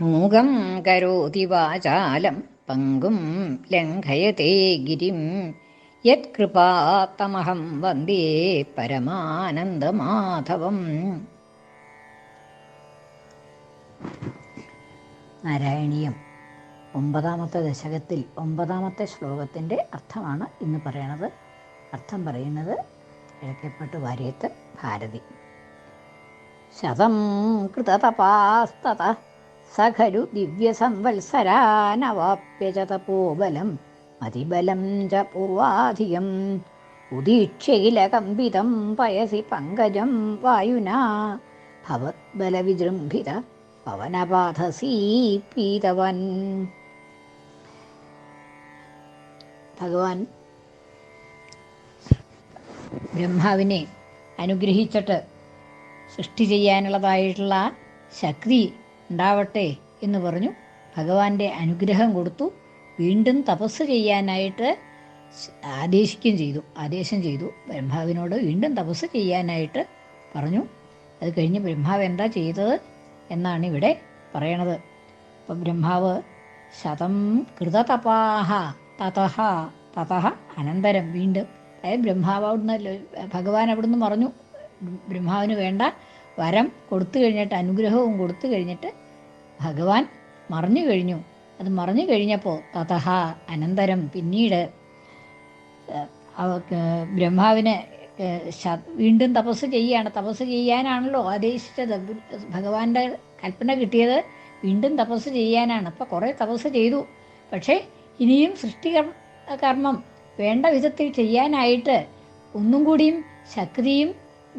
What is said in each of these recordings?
മൂകം കരോതി വാചാലം പങ്കും ലംഘയത്തെ ഗിരിം യത്കൃപാത്തമഹം വന്ദേ പരമാനന്ദമാധവം. നാരായണീയം 9ാമത്തെ ദശകത്തിൽ 9ാമത്തെ ശ്ലോകത്തിൻ്റെ അർത്ഥമാണ് ഇന്ന് പറയണത്. അർത്ഥം പറയുന്നത് കിഴക്കേപ്പട്ട് വാര്യത്ത് ഭാരതി. ശതം കൃതതപാസ്തത സഖലു ദിവ്യസംവത്സരാനവാപ്യ ച തപോബലം മതിബലം ച പൂർവാധികം ഉദീക്ഷ്യകിലകമ്പിതം പയസി പങ്കജം വായുനാ ഭവദ്ബലവിജൃംഭിത പവനപാഥസീ പീതവൻ. ഭഗവാൻ ബ്രഹ്മാവിനെ അനുഗ്രഹിച്ചിട്ട് സൃഷ്ടി ചെയ്യാനുള്ളതായിട്ടുള്ള ശക്തി ഉണ്ടാവട്ടെ എന്ന് പറഞ്ഞു. ഭഗവാന്റെ അനുഗ്രഹം കൊടുത്തു. വീണ്ടും തപസ് ചെയ്യാനായിട്ട് ആദേശം ചെയ്തു. ബ്രഹ്മാവിനോട് വീണ്ടും തപസ് ചെയ്യാനായിട്ട് പറഞ്ഞു. അത് കഴിഞ്ഞ് ബ്രഹ്മാവ് എന്താ ചെയ്തത് എന്നാണ് ഇവിടെ പറയണത്. അപ്പം ബ്രഹ്മാവ് ശതം കൃതതപാഹ തതഹ അനന്തരം വീണ്ടും, അതായത് ബ്രഹ്മാവ് ഭഗവാൻ അവിടുന്ന് പറഞ്ഞു, ബ്രഹ്മാവിന് വേണ്ട വരം കൊടുത്തു കഴിഞ്ഞിട്ട്, അനുഗ്രഹവും കൊടുത്തു കഴിഞ്ഞിട്ട് ഭഗവാൻ മറഞ്ഞു കഴിഞ്ഞു. അത് മറഞ്ഞു കഴിഞ്ഞപ്പോൾ തതഹ അനന്തരം പിന്നീട് ബ്രഹ്മാവിന് വീണ്ടും തപസ് ചെയ്യാനാണല്ലോ ആദേശിച്ചത്. ഭഗവാന്റെ കൽപ്പന കിട്ടിയത് വീണ്ടും തപസ് ചെയ്യാനാണ്. അപ്പോൾ കുറേ തപസ് ചെയ്തു. പക്ഷേ ഇനിയും കർമ്മം വേണ്ട വിധത്തിൽ ചെയ്യാനായിട്ട് ഒന്നും കൂടിയും ശക്തിയും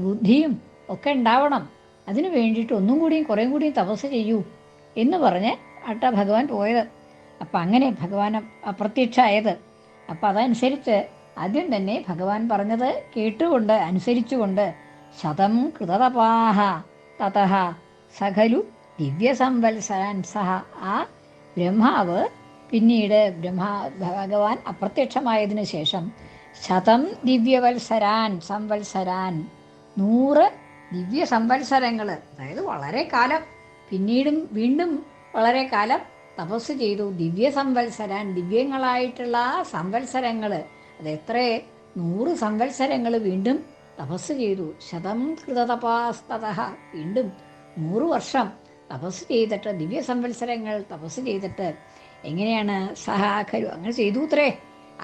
ബുദ്ധിയും ഒക്കെ ഉണ്ടാവണം. അതിനു വേണ്ടിയിട്ട് ഒന്നും കൂടിയും കുറേ കൂടിയും തപസ് ചെയ്യൂ എന്ന് പറഞ്ഞ് ഭഗവാൻ പോയത്. അപ്പം അങ്ങനെ ഭഗവാൻ അപ്രത്യക്ഷമായത്. അപ്പം അതനുസരിച്ച് ആദ്യം തന്നെ ഭഗവാൻ പറഞ്ഞത് കേട്ടുകൊണ്ട് അനുസരിച്ചുകൊണ്ട് ശതം കൃതതപാഹ തതഹ സഖലു ദിവ്യസംവത്സരാൻ സഹ. ആ ബ്രഹ്മാവ് പിന്നീട് ഭഗവാൻ അപ്രത്യക്ഷമായതിനു ശേഷം ശതം സംവത്സരാൻ 100 ദിവ്യ സംവത്സരങ്ങൾ, അതായത് വളരെ കാലം വീണ്ടും വളരെ കാലം തപസ് ചെയ്തു. ദിവ്യങ്ങളായിട്ടുള്ള സംവത്സരങ്ങൾ, അത് എത്ര 100 സംവത്സരങ്ങൾ വീണ്ടും തപസ് ചെയ്തു. ശതം കൃതതപാസ്തത, വീണ്ടും 100 വർഷം തപസ് ചെയ്തിട്ട്, ദിവ്യ സംവത്സരങ്ങൾ തപസ് ചെയ്തിട്ട് എങ്ങനെയാണ് സഹാഖരു അങ്ങനെ ചെയ്തു അത്രേ.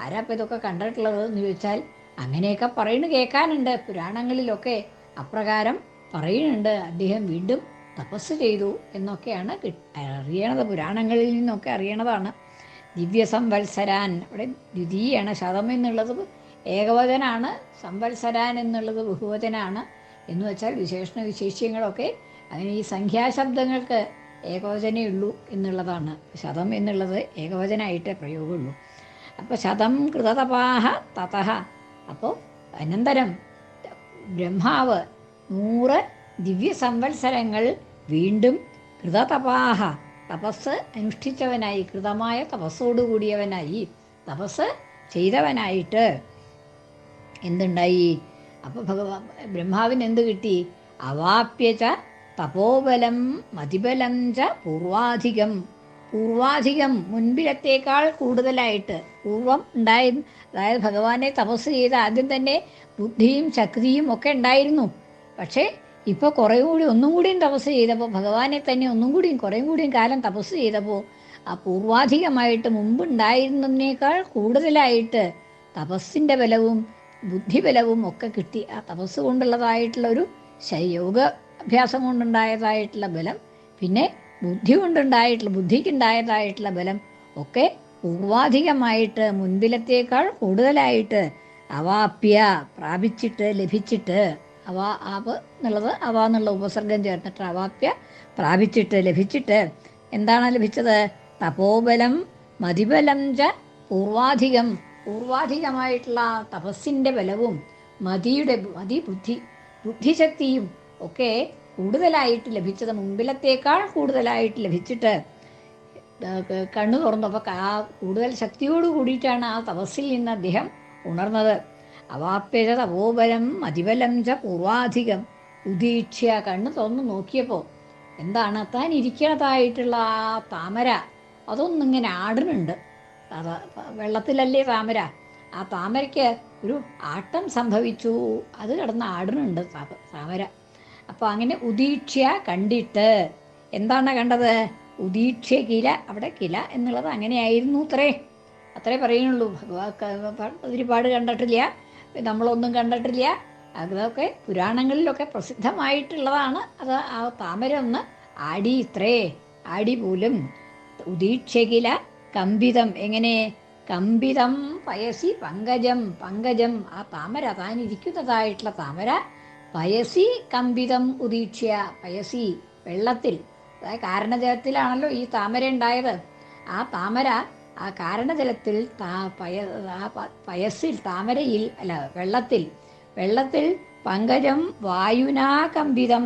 ആരാപ്പം ഇതൊക്കെ കണ്ടിട്ടുള്ളത് എന്ന് ചോദിച്ചാൽ അങ്ങനെയൊക്കെ കേൾക്കാനുണ്ട്. പുരാണങ്ങളിലൊക്കെ അപ്രകാരം പറയുന്നുണ്ട്. അദ്ദേഹം വീണ്ടും തപസ് ചെയ്തു എന്നൊക്കെയാണ് അറിയണത്. പുരാണങ്ങളിൽ നിന്നൊക്കെ അറിയണതാണ്. ദിവ്യ സംവത്സരാൻ, അവിടെ ദ്വിതീയാണ്. ശതം എന്നുള്ളത് ഏകവചനാണ്, സംവത്സരാൻ എന്നുള്ളത് ബഹുവചനാണ്. എന്ന് വെച്ചാൽ വിശേഷണ വിശേഷ്യങ്ങളൊക്കെ അങ്ങനെ ഈ സംഖ്യാശബ്ദങ്ങൾക്ക് ഏകവചനേ ഉള്ളൂ എന്നുള്ളതാണ്. ശതം എന്നുള്ളത് ഏകവചനായിട്ടേ പ്രയോഗമുള്ളൂ. അപ്പോൾ ശതം കൃതതപാഹ തതഹ, അപ്പോൾ അനന്തരം ബ്രഹ്മാവ് 100 ദിവ്യ സംവത്സരങ്ങൾ വീണ്ടും കൃതതപാഹ, തപസ് അനുഷ്ഠിച്ചവനായി, കൃതമായ തപസ്സോടുകൂടിയവനായി, തപസ് ചെയ്തവനായിട്ട് എന്തുണ്ടായി? അപ്പോൾ ബ്രഹ്മാവിന് എന്ത് കിട്ടി? അവാപ്യച തപോബലം മതിബലം ച പൂർവാധികം മുൻപിലത്തേക്കാൾ കൂടുതലായിട്ട്, പൂർവം ഉണ്ടായി, അതായത് ഭഗവാനെ തപസ് ചെയ്ത ആദ്യം തന്നെ ബുദ്ധിയും ശക്തിയും ഒക്കെ ഉണ്ടായിരുന്നു. പക്ഷേ ഇപ്പോൾ ഒന്നും കൂടിയും തപസ് ചെയ്തപ്പോൾ, ഭഗവാനെ തന്നെ ഒന്നും കൂടിയും കുറേ കൂടിയും കാലം തപസ് ചെയ്തപ്പോൾ ആ പൂർവാധികമായിട്ട് മുമ്പുണ്ടായിരുന്നതിനേക്കാൾ കൂടുതലായിട്ട് തപസ്സിൻ്റെ ബലവും ബുദ്ധിബലവും ഒക്കെ കിട്ടി. ആ തപസ് കൊണ്ടുള്ളതായിട്ടുള്ള ഒരു യോഗ അഭ്യാസം കൊണ്ടുണ്ടായതായിട്ടുള്ള ബലം, പിന്നെ ബുദ്ധിക്കുണ്ടായതായിട്ടുള്ള ബലം ഒക്കെ പൂർവാധികമായിട്ട് മുൻപിലത്തേക്കാൾ കൂടുതലായിട്ട് അവാപ്യ പ്രാപിച്ചിട്ട്, ലഭിച്ചിട്ട്, ആപ് എന്നുള്ളത് അവ എന്നുള്ള ഉപസർഗം ചേർന്നിട്ട് അവാപ്യ പ്രാപിച്ചിട്ട്, ലഭിച്ചിട്ട്. എന്താണ് ലഭിച്ചത്? തപോബലം മതിബലം ച പൂർവാധികമായിട്ടുള്ള തപസ്സിൻ്റെ ബലവും ബുദ്ധിശക്തിയും ഒക്കെ കൂടുതലായിട്ട് ലഭിച്ചത്, മുമ്പിലത്തേക്കാൾ കൂടുതലായിട്ട് ലഭിച്ചിട്ട് കണ്ണു തുറന്നപ്പോൾ ആ കൂടുതൽ ശക്തിയോട് കൂടിയിട്ടാണ് ആ തപസ്സിൽ നിന്ന് അദ്ദേഹം ഉണർന്നത്. അവാപ്യത തപോബലം മതിബലം ച പൂർവാധികം ഉദീക്ഷ്യ, കണ്ണ് തുറന്ന് നോക്കിയപ്പോൾ എന്താണ് താൻ ഇരിക്കണതായിട്ടുള്ള ആ താമര അതൊന്നിങ്ങനെ ആടുന്നുണ്ട്. അത് വെള്ളത്തിലല്ലേ താമര, ആ താമരയ്ക്ക് ഒരു ആട്ടം സംഭവിച്ചു, അത് കിടന്ന് ആടുന്നുണ്ട് താമര. അപ്പോൾ അങ്ങനെ ഉദീക്ഷ്യ കണ്ടിട്ട് എന്താണ് കണ്ടത്? ഉദീക്ഷ്യ കില, അവിടെ കില എന്നുള്ളത് അങ്ങനെയായിരുന്നു അത്രേ പറയുന്നുള്ളൂ. ഒരുപാട് കണ്ടിട്ടില്ല, നമ്മളൊന്നും കണ്ടിട്ടില്ല. അതൊക്കെ പുരാണങ്ങളിലൊക്കെ പ്രസിദ്ധമായിട്ടുള്ളതാണ്. അത് ആ താമര ഒന്ന് ആടി ആടി പോലും. ഉദീക്ഷ്യകില കമ്പിതം, എങ്ങനെ? കമ്പിതം പയസി പങ്കജം ആ താമര, താനിരിക്കുന്നതായിട്ടുള്ള താമര പയസി കമ്പിതം ഉദീക്ഷ്യ. പയസി വെള്ളത്തിൽ, അതായത് കാരണജലത്തിലാണല്ലോ ഈ താമര ഉണ്ടായത്. ആ താമര ആ കാരണജലത്തിൽ പയസിൽ, താമരയിൽ അല്ല വെള്ളത്തിൽ പങ്കജം വായുനാ കമ്പിതം,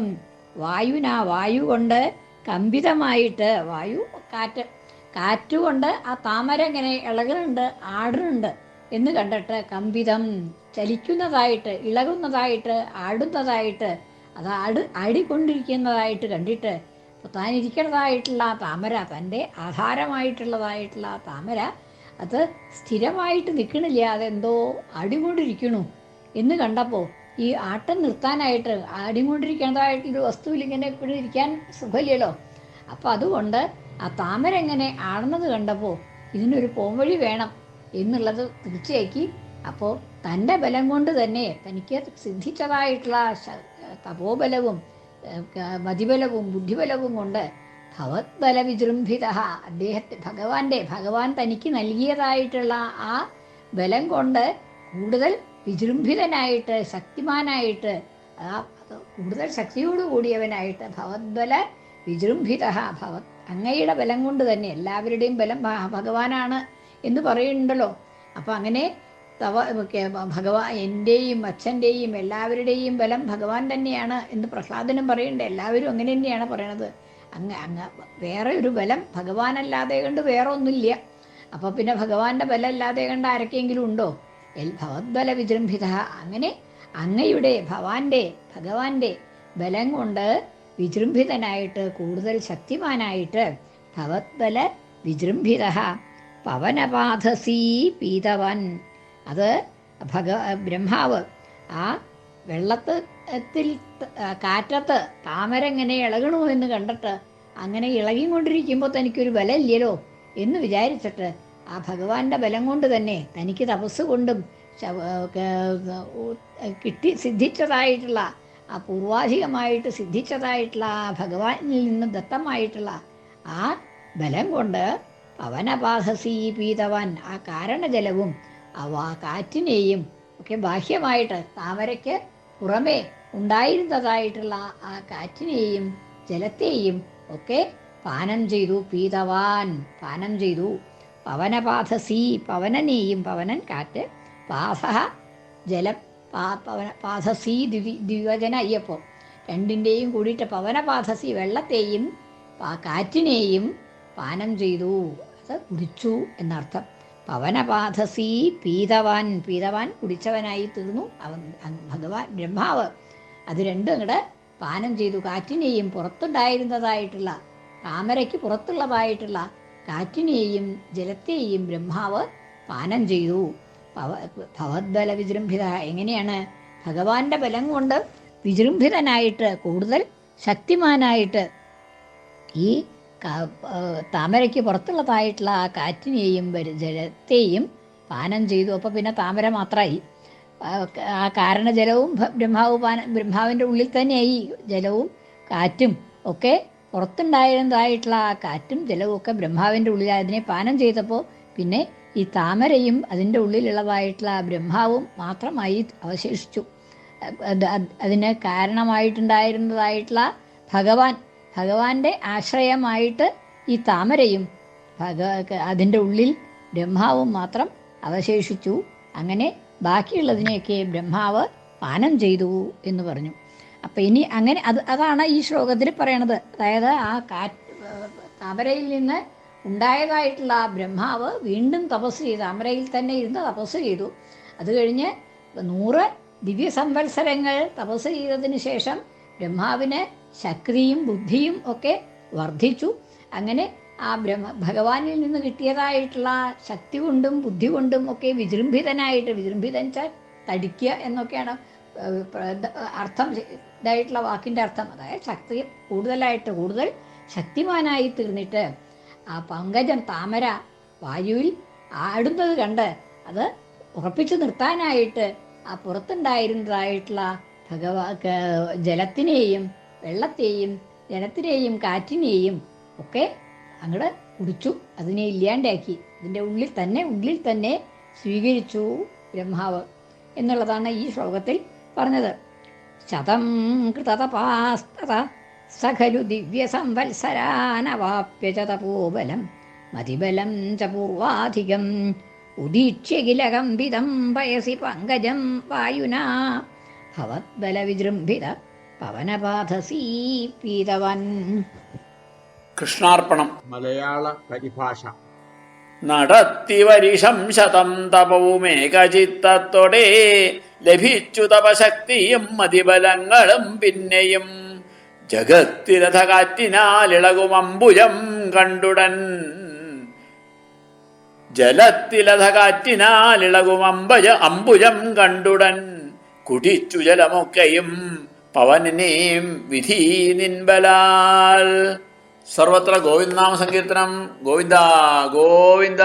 വായു കൊണ്ട് കമ്പിതമായിട്ട്, കാറ്റുകൊണ്ട് ആ താമര ഇങ്ങനെ ഇളകുന്നുണ്ട്, ആടുന്നുണ്ട് എന്ന് കണ്ടിട്ട്, കമ്പിതം ചലിക്കുന്നതായിട്ട്, ഇളകുന്നതായിട്ട്, ആടുന്നതായിട്ട്, അത് ആടിക്കൊണ്ടിരിക്കുന്നതായിട്ട് കണ്ടിട്ട്, താനിരിക്കുന്നതായിട്ടുള്ള ആ താമര, തൻ്റെ ആധാരമായിട്ടുള്ളതായിട്ടുള്ള ആ താമര അത് സ്ഥിരമായിട്ട് നിൽക്കണില്ല, അതെന്തോ ആടിക്കൊണ്ടിരിക്കണു എന്ന് കണ്ടപ്പോൾ ഈ ആട്ടം നിർത്താനായിട്ട്, ആടിക്കൊണ്ടിരിക്കുന്നതായിട്ടൊരു വസ്തുവിൽ ഇങ്ങനെ എപ്പോഴും ഇരിക്കാൻ സുഖമില്ലല്ലോ. അപ്പോൾ അതുകൊണ്ട് ആ താമര എങ്ങനെ ആടുന്നത് കണ്ടപ്പോൾ ഇതിനൊരു പോംവഴി വേണം എന്നുള്ളത് തീർച്ചയാക്കി. അപ്പോൾ തൻ്റെ ബലം കൊണ്ട് തന്നെ, തനിക്ക് സിദ്ധിച്ചതായിട്ടുള്ള തപോബലവും മതിബലവും ബുദ്ധിബലവും കൊണ്ട് ഭവത്ബല വിജൃംഭിത, ഭഗവാൻ തനിക്ക് നൽകിയതായിട്ടുള്ള ആ ബലം കൊണ്ട് കൂടുതൽ വിജൃംഭിതനായിട്ട്, ശക്തിമാനായിട്ട്, കൂടുതൽ ശക്തിയോട് കൂടിയവനായിട്ട്, ഭവത്ബല വിജൃംഭിത, അങ്ങയുടെ ബലം കൊണ്ട് തന്നെ, എല്ലാവരുടെയും ബലം ഭഗവാനാണ് എന്ന് പറയുന്നുണ്ടല്ലോ. അപ്പം അങ്ങനെ എൻ്റെയും അച്ഛൻ്റെയും എല്ലാവരുടെയും ബലം ഭഗവാൻ തന്നെയാണ് എന്ന് പ്രഹ്ലാദനും പറയുന്നുണ്ട്. എല്ലാവരും അങ്ങനെ തന്നെയാണ് പറയണത്. വേറെ ഒരു ബലം ഭഗവാനല്ലാതെ കണ്ട് വേറെ ഒന്നുമില്ല. അപ്പോൾ പിന്നെ ഭഗവാന്റെ ബലം അല്ലാതെ കണ്ട് ആരൊക്കെയെങ്കിലും ഉണ്ടോ? ഭവത്ബല വിജൃംഭിത, അങ്ങനെ അങ്ങയുടെ ഭഗവാന്റെ ബലം കൊണ്ട് വിജൃംഭിതനായിട്ട്, കൂടുതൽ ശക്തിമാനായിട്ട്, ഭവത്ബല വിജൃംഭിത പവനപാധസീ പീതവൻ, അത് ബ്രഹ്മാവ് ആ വെള്ളത്തിൽ കാറ്റത്ത് താമര എങ്ങനെ ഇളകണോ എന്ന് കണ്ടിട്ട്, അങ്ങനെ ഇളകിക്കൊണ്ടിരിക്കുമ്പോൾ തനിക്കൊരു ബലം ഇല്ലല്ലോ എന്ന് വിചാരിച്ചിട്ട്, ആ ഭഗവാന്റെ ബലം കൊണ്ട് തന്നെ, തനിക്ക് തപസ് കൊണ്ടും സിദ്ധിച്ചതായിട്ടുള്ള ആ പൂർവാധികമായിട്ട് സിദ്ധിച്ചതായിട്ടുള്ള ആ ഭഗവാനിൽ നിന്ന് ദത്തമായിട്ടുള്ള ആ ബലം കൊണ്ട് പവനപാധസീ പീതവാൻ, ആ കാരണജലവും കാറ്റിനെയും ഒക്കെ ബാഹ്യമായിട്ട്, താമരയ്ക്ക് പുറമേ ഉണ്ടായിരുന്നതായിട്ടുള്ള ആ കാറ്റിനെയും ജലത്തെയും ഒക്കെ പാനം ചെയ്തു. പാനം ചെയ്തു. പവനപാധസീ, പവനനെയും, പവനൻ കാറ്റ്, പാധ ജലം, പാധസീ ദ്വിവചന അയ്യപ്പോൾ രണ്ടിൻ്റെയും കൂടിയിട്ട് പവനപാധസി, വെള്ളത്തെയും കാറ്റിനെയും പാനം ചെയ്തു, അത് കുടിച്ചു എന്നർത്ഥം. പവനപാധസി പീതവാൻ കുടിച്ചവനായി തീർന്നു അവൻ. ബ്രഹ്മാവ് അത് രണ്ടും അങ്ങോട്ട് പാനം ചെയ്തു. കാറ്റിനെയും പുറത്തുണ്ടായിരുന്നതായിട്ടുള്ള, താമരയ്ക്ക് പുറത്തുള്ളതായിട്ടുള്ള കാറ്റിനെയും ജലത്തെയും ബ്രഹ്മാവ് പാനം ചെയ്തു. ഭവത്ബല വിജൃംഭിത, എങ്ങനെയാണ്? ഭഗവാന്റെ ബലം കൊണ്ട് വിജൃംഭിതനായിട്ട്, കൂടുതൽ ശക്തിമാനായിട്ട് ഈ താമരയ്ക്ക് പുറത്തുള്ളതായിട്ടുള്ള ആ കാറ്റിനെയും ജലത്തെയും പാനം ചെയ്തു. അപ്പോൾ പിന്നെ താമര മാത്രമായി. ആ കാരണജലവും ബ്രഹ്മാവിൻ്റെ ഉള്ളിൽ തന്നെയായി. ജലവും കാറ്റും ഒക്കെ പുറത്തുണ്ടായിരുന്നതായിട്ടുള്ള ആ കാറ്റും ജലവും ഒക്കെ ബ്രഹ്മാവിൻ്റെ ഉള്ളിൽ, അതിനെ പാനം ചെയ്തപ്പോൾ പിന്നെ ഈ താമരയും അതിൻ്റെ ഉള്ളിലുള്ളതായിട്ടുള്ള ബ്രഹ്മാവും മാത്രമായി അവശേഷിച്ചു. അതിന് കാരണമായിട്ടുണ്ടായിരുന്നതായിട്ടുള്ള ഭഗവാന്റെ ആശ്രയമായിട്ട് ഈ താമരയും അതിൻ്റെ ഉള്ളിൽ ബ്രഹ്മാവും മാത്രം അവശേഷിച്ചു. അങ്ങനെ ബാക്കിയുള്ളതിനെയൊക്കെ ബ്രഹ്മാവ് പാനം ചെയ്തു എന്ന് പറഞ്ഞു. അപ്പം ഇനി അങ്ങനെ അതാണ് ഈ ശ്ലോകത്തിൽ പറയണത്. അതായത് ആ താമരയിൽ നിന്ന് ഉണ്ടായതായിട്ടുള്ള ബ്രഹ്മാവ് വീണ്ടും തപസ് ചെയ്തു, താമരയിൽ തന്നെ ഇരുന്ന് തപസ് ചെയ്തു. അത് കഴിഞ്ഞ് 100 ദിവ്യസംവത്സരങ്ങൾ തപസ് ചെയ്തതിന് ശേഷം ബ്രഹ്മാവിന് ശക്തിയും ബുദ്ധിയും ഒക്കെ വർദ്ധിച്ചു. അങ്ങനെ ആ ഭഗവാനിൽ നിന്ന് കിട്ടിയതായിട്ടുള്ള ശക്തി കൊണ്ടും ബുദ്ധി കൊണ്ടും ഒക്കെ വിജൃംഭിതനായിട്ട്, വിജൃംഭിതൻ വെച്ചാൽ തടിക്കുക എന്നൊക്കെയാണ് അർത്ഥം, ഇതായിട്ടുള്ള വാക്കിൻ്റെ അർത്ഥം. അതായത് ശക്തി കൂടുതലായിട്ട് കൂടുതൽ ശക്തിമാനായി തീർന്നിട്ട് ആ പങ്കജം താമര വായുവിൽ ആടുന്നത് കണ്ട് അത് ഉറപ്പിച്ചു നിർത്താനായിട്ട് ആ പുറത്തുണ്ടായിരുന്നതായിട്ടുള്ള ജലത്തിനെയും വെള്ളത്തെയും ജലത്തിനെയും കാറ്റിനെയും ഒക്കെ അങ്ങോട്ട് കുടിച്ചു, അതിനെ ഇല്ലാണ്ടാക്കി. അതിൻ്റെ ഉള്ളിൽ തന്നെ സ്വീകരിച്ചു ബ്രഹ്മാവ് എന്നുള്ളതാണ് ഈ ശ്ലോകത്തിൽ പറഞ്ഞത്. ശതം കൃതതപാസ്തത സഖലു ദിവ്യ സംവത്സരാനവാപ്യ ച തപോബലം മതിബലം ച പൂർവാധികം ഉദീക്ഷ്യകിലകമ്പിതം പയസി പങ്കജം വായുനാ ഭവദ്ബല വിജൃംഭിത പവനപാഥസീ പീതവൻ. കൃഷ്ണാർപ്പണം. മലയാള പരിഭാഷ. നടത്തി വരിഷം ശതം തപവുമേകചിത്തത്തോടെ ലഭിച്ചു തപശക്തിയും മതിബലങ്ങളും പിന്നെയും ജഗത്തിരഥ കാറ്റിനാലിളകും അമ്പുജം കണ്ടുടൻ ജലത്തിലഥ കാറ്റിനാലിളകും അമ്പുജം കണ്ടുടൻ കുടിച്ചു ജലമൊക്കെയും പവനെയും വിധി നിൻബലാൽ. സർവത്ര ഗോവിന്ദനാമ സങ്കീർത്തനം. ഗോവിന്ദ ഗോവിന്ദ.